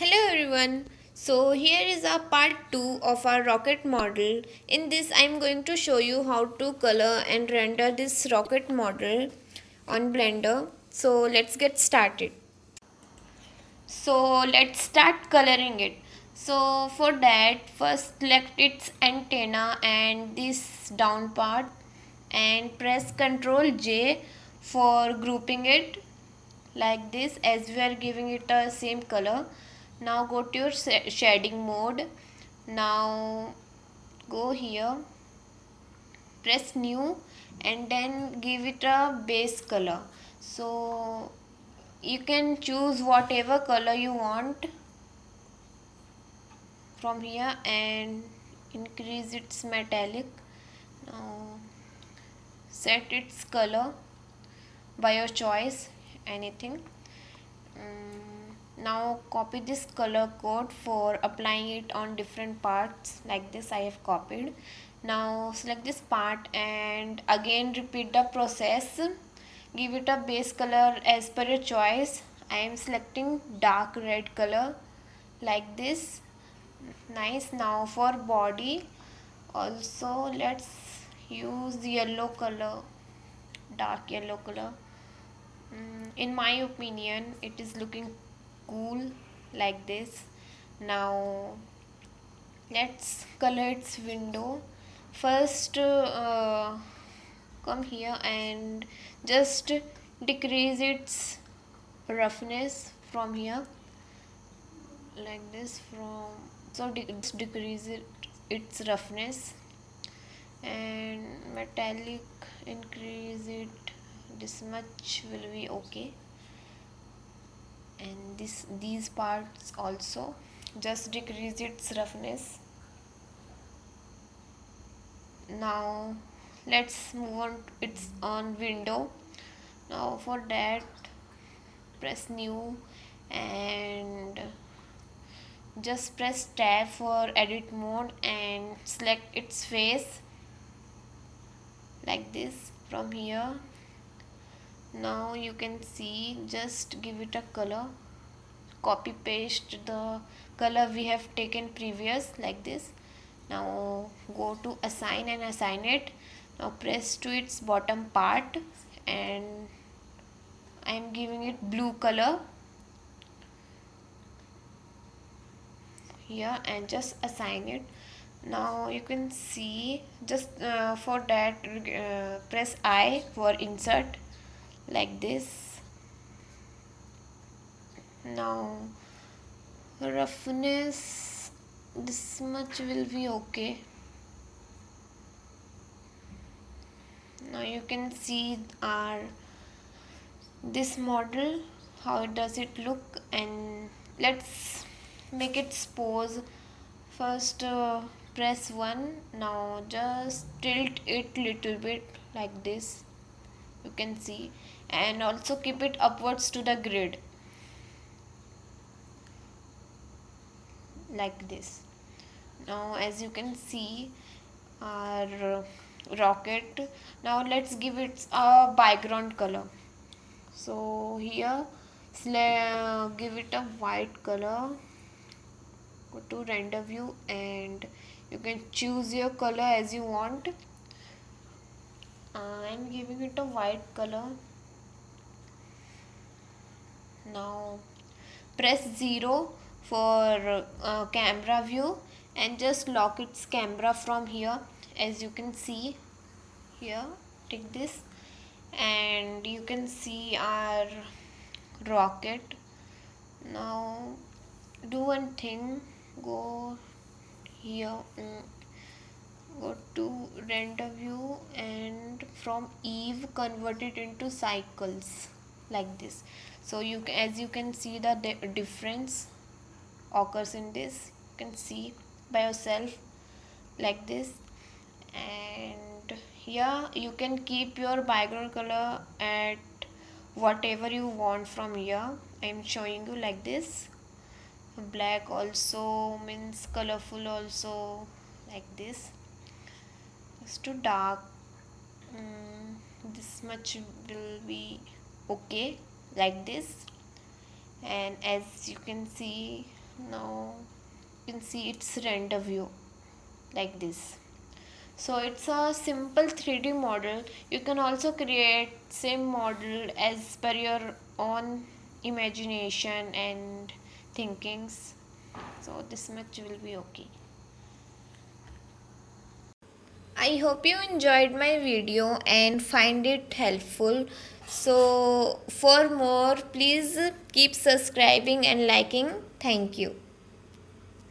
Hello everyone. So here is our part 2 of our rocket model. In this I am going to show you how to color and render this rocket model on Blender. So let's get started. So let's start coloring it. So for that first select its antenna and this down part and press Ctrl J for grouping it like this as we are giving it a same color. Now go to your shading mode. Now go here, press new and then give it a base color. So you can choose whatever color you want from here and increase its metallic. Now set its color by your choice, anything. Now copy this color code for applying it on different parts like this. I have copied. Now select this part and again repeat the process. Give it a base color as per your choice. I am selecting dark red color like this. Nice. Now for body also let's use yellow color, dark yellow color. In my opinion it is looking cool like this. Now let's color its window. First come here and just decrease its roughness from here like this. From so decrease its roughness and metallic increase it. This much will be okay, and these parts also just decrease its roughness. Now let's move on to its on window. Now for that press new and just press tab for edit mode and select its face like this from here. Now you can see, just give it a color, copy paste the color we have taken previous like this. Now go to assign and assign it. Now press to its bottom part and I am giving it blue color here and just assign it. Now you can see, just for that press I for insert like this. Now roughness this much will be okay. Now you can see our this model, how does it look, and let's make its pose. First press 1. Now just tilt it little bit like this, you can see, and also keep it upwards to the grid like this. Now as you can see our rocket. Now let's give it a background color. So here give it a white color. Go to render view and you can choose your color as you want. I'm giving it a white color. Now press 0 for camera view and just lock its camera from here. As you can see here, take this and you can see our rocket. Now do one thing, go here, go to render view and from eve convert it into cycles like this. So as you can see the difference occurs in this, you can see by yourself like this. And here you can keep your background color at whatever you want from here. I am showing you like this. Black also means colorful also like this. Just to dark, this much will be okay like this. And as you can see Now you can see its render view like this. So it's a simple 3D model. You can also create same model as per your own imagination and thinkings. So this much will be okay. I hope you enjoyed my video and find it helpful. So for more, please keep subscribing and liking. Thank you.